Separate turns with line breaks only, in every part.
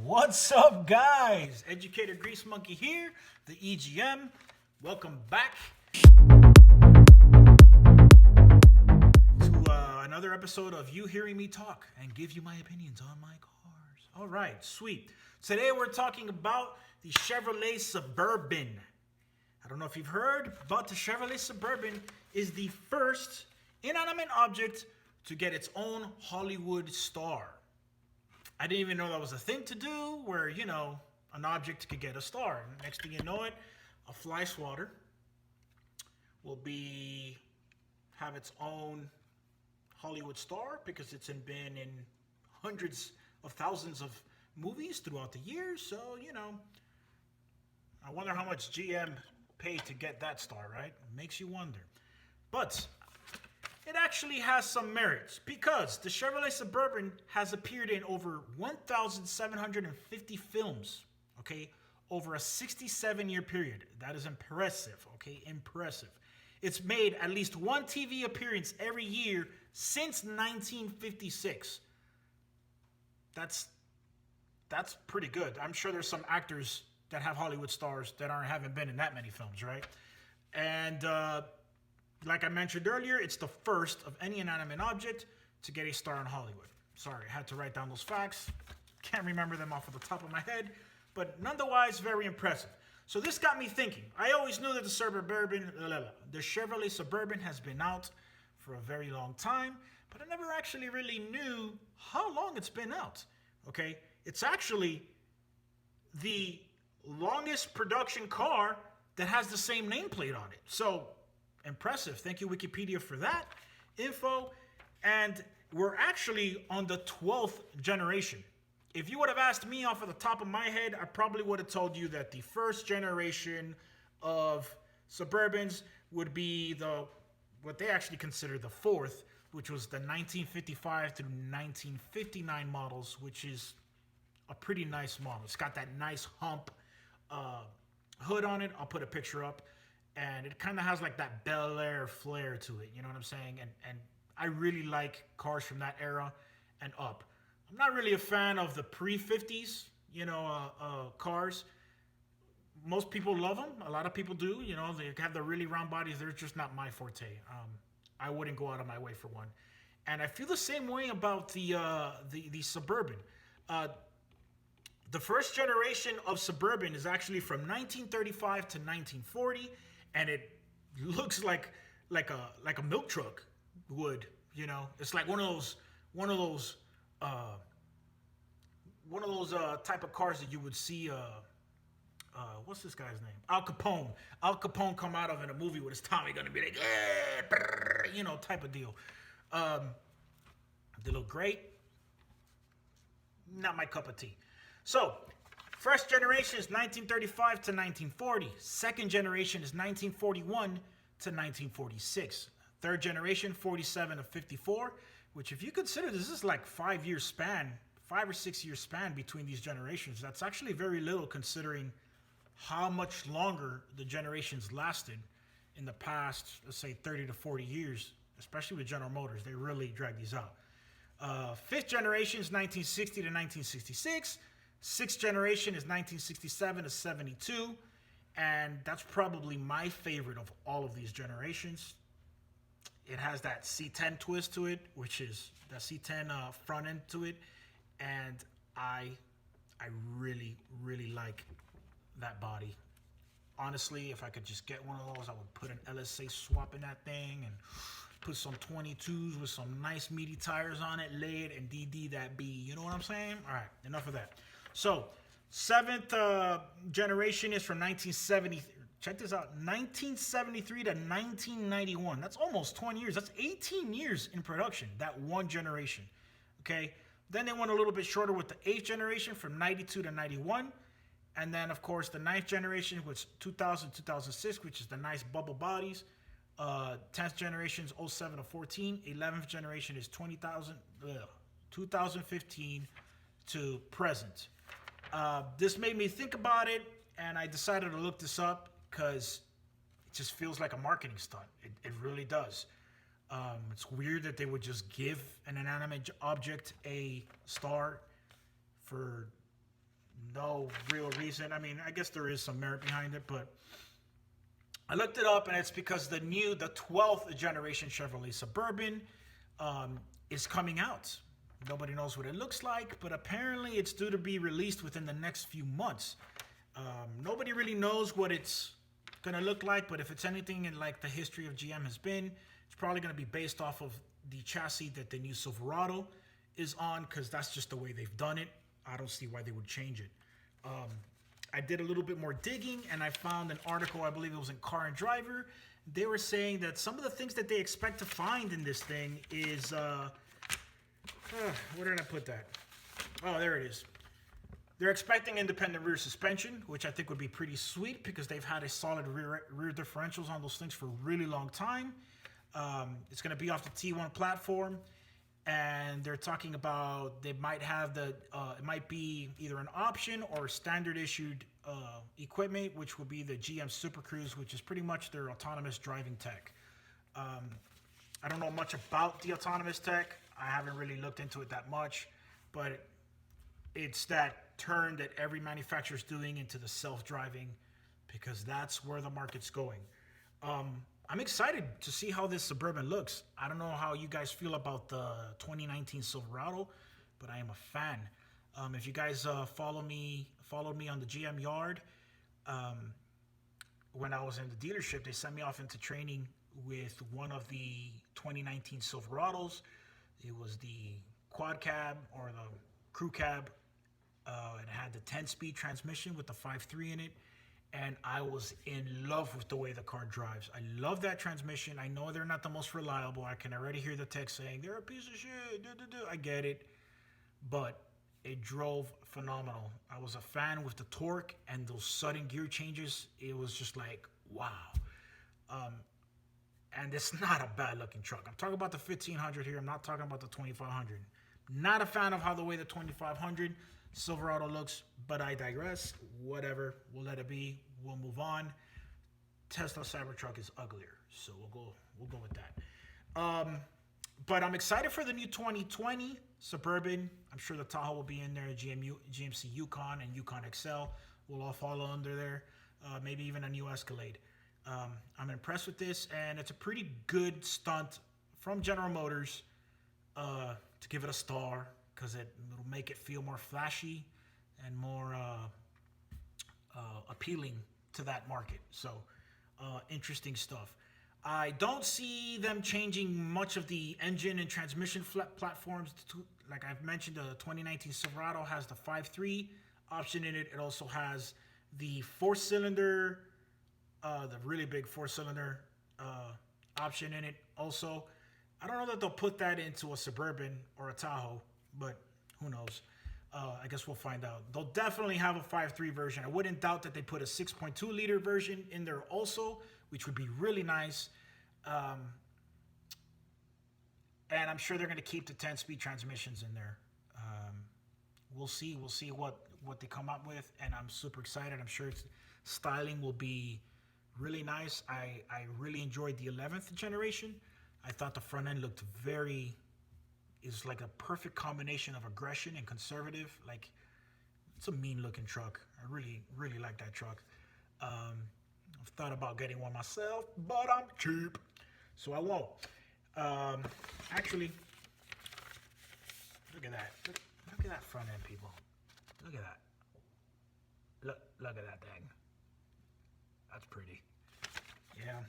What's up, guys? Educator Grease Monkey here, the EGM. Welcome back to another episode of you hearing me talk and give you my opinions on my cars. All right, sweet. Today we're talking about the Chevrolet Suburban. I don't know if you've heard, but the Chevrolet Suburban is the first inanimate object to get its own Hollywood star. I didn't even know that was a thing to do where, an object could get a star. Next thing you know it, a fly swatter will have its own Hollywood star because it's been in hundreds of thousands of movies throughout the years. So, I wonder how much GM paid to get that star, right? It makes you wonder. But it actually has some merits because the Chevrolet Suburban has appeared in over 1,750 films, okay, over a 67-year period. That is impressive, okay, impressive. It's made at least one TV appearance every year since 1956. That's pretty good. I'm sure there's some actors that have Hollywood stars that haven't been in that many films, right? And like I mentioned earlier, it's the first of any inanimate object to get a star in Hollywood. Sorry, I had to write down those facts. Can't remember them off of the top of my head, but nonetheless, very impressive. So this got me thinking. I always knew that the Chevrolet Suburban has been out for a very long time, but I never actually really knew how long it's been out. Okay, it's actually the longest production car that has the same nameplate on it. So impressive. Thank you, Wikipedia, for that info. And we're actually on the 12th generation. If you would have asked me off of the top of my head, I probably would have told you that the first generation of Suburbans would be what they actually consider the fourth, which was the 1955 through 1959 models, which is a pretty nice model. It's got that nice hump hood on it. I'll put a picture up. And it kind of has like that Bel Air flair to it, you know what I'm saying? And I really like cars from that era and up. I'm not really a fan of the pre-50s, cars. Most people love them. A lot of people do. They have the really round bodies. They're just not my forte. I wouldn't go out of my way for one. And I feel the same way about the Suburban. The first generation of Suburban is actually from 1935 to 1940. And it looks like a milk truck would, It's like one of those type of cars that you would see. What's this guy's name? Al Capone. Al Capone come out of in a movie with his Tommy gun and be like, type of deal. They look great. Not my cup of tea. So, first generation is 1935 to 1940. Second generation is 1941 to 1946. Third generation, 47 to 54, which if you consider this is like 5 or 6 year span between these generations, that's actually very little considering how much longer the generations lasted in the past, let's say 30 to 40 years, especially with General Motors. They really drag these out. Fifth generation is 1960 to 1966. Sixth generation is 1967 to 72, and that's probably my favorite of all of these generations. It has that C10 twist to it, which is the C10 front end to it, and I really, really like that body. Honestly, if I could just get one of those, I would put an LSA swap in that thing and put some 22s with some nice meaty tires on it, lay it, and DD that B. You know what I'm saying? All right, enough of that. So, seventh generation is from 1970. Check this out, 1973 to 1991. That's almost 20 years. That's 18 years in production, that one generation. Okay? Then they went a little bit shorter with the 8th generation from 92 to 91. And then, of course, the 9th generation was 2000 2006, which is the nice bubble bodies. 10th generation is 07 to 14. 11th generation is 2015 to present. This made me think about it, and I decided to look this up because it just feels like a marketing stunt. It really does. It's weird that they would just give an inanimate object a star for No real reason. I mean, I guess there is some merit behind it, but I looked it up, and it's because the 12th generation Chevrolet Suburban is coming out. Nobody knows what it looks like, but apparently it's due to be released within the next few months. Nobody really knows what it's going to look like, but if it's anything in like the history of GM has been, it's probably going to be based off of the chassis that the new Silverado is on, because that's just the way they've done it. I don't see why they would change it. I did a little bit more digging, and I found an article, I believe it was in Car and Driver. They were saying that some of the things that they expect to find in this thing is, where did I put that? Oh, there it is. They're expecting independent rear suspension, which I think would be pretty sweet because they've had a solid rear differentials on those things for a really long time. It's going to be off the T1 platform, and they're talking about they might have it might be either an option or standard issued equipment, which will be the GM Super Cruise, which is pretty much their autonomous driving tech. I don't know much about the autonomous tech. I haven't really looked into it that much, but it's that turn that every manufacturer is doing into the self-driving, because that's where the market's going. I'm excited to see how this Suburban looks. I don't know how you guys feel about the 2019 Silverado, but I am a fan. If you guys followed me on the GM yard, when I was in the dealership, they sent me off into training with one of the 2019 Silverados. It was the quad cab or the crew cab. It had the 10-speed transmission with the 5.3 in it, and I was in love with the way the car drives. I love that transmission. I know they're not the most reliable. I can already hear the text saying they're a piece of shit. I get it, but it drove phenomenal. I was a fan with the torque and those sudden gear changes. It was just like, wow. And it's not a bad looking truck. I'm talking about the 1500 here. I'm not talking about the 2500. Not a fan of how the way the 2500 Silverado looks, but I digress. Whatever, we'll let it be. We'll move on. Tesla Cybertruck is uglier, so we'll go with that. But I'm excited for the new 2020 Suburban. I'm sure the Tahoe will be in there. GMC Yukon and Yukon XL will all follow under there. Maybe even a new Escalade. I'm impressed with this, and it's a pretty good stunt from General Motors to give it a star, because it'll make it feel more flashy and more appealing to that market. So interesting stuff. I don't see them changing much of the engine and transmission platforms. Like I've mentioned, the 2019 Silverado has the 5.3 option in it. It also has the 4-cylinder, the really big 4-cylinder option in it also. I don't know that they'll put that into a Suburban or a Tahoe, but who knows? I guess we'll find out. They'll definitely have a 5.3 version. I wouldn't doubt that they put a 6.2 liter version in there also, which would be really nice. And I'm sure they're going to keep the 10-speed transmissions in there. We'll see. We'll see what they come up with, and I'm super excited. I'm sure styling will be really nice. I really enjoyed the 11th generation. I thought the front end looked is like a perfect combination of aggression and conservative. Like, it's a mean looking truck. I really, really like that truck. I've thought about getting one myself, but I'm cheap, so I won't. Actually, look at that. Look at that front end, people. Look at that. Look at that thing. That's pretty. Yeah.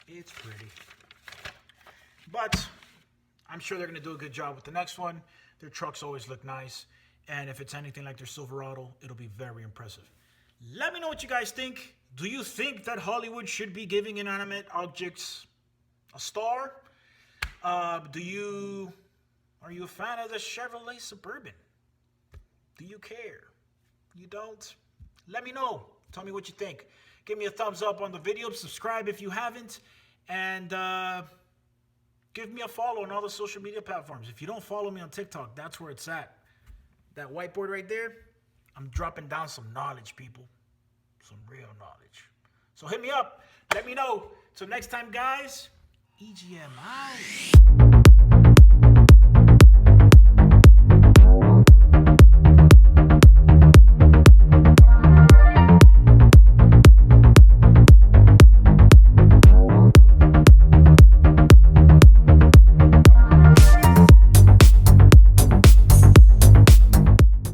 It's pretty. But I'm sure they're going to do a good job with the next one. Their trucks always look nice. And if it's anything like their Silverado, it'll be very impressive. Let me know what you guys think. Do you think that Hollywood should be giving inanimate objects a star? Are you a fan of the Chevrolet Suburban? Do you care? You don't? Let me know. Tell me what you think. Give me a thumbs up on the video. Subscribe if you haven't. And give me a follow on all the social media platforms. If you don't follow me on TikTok, that's where it's at. That whiteboard right there, I'm dropping down some knowledge, people. Some real knowledge. So hit me up. Let me know. Till next time, guys. EGM out.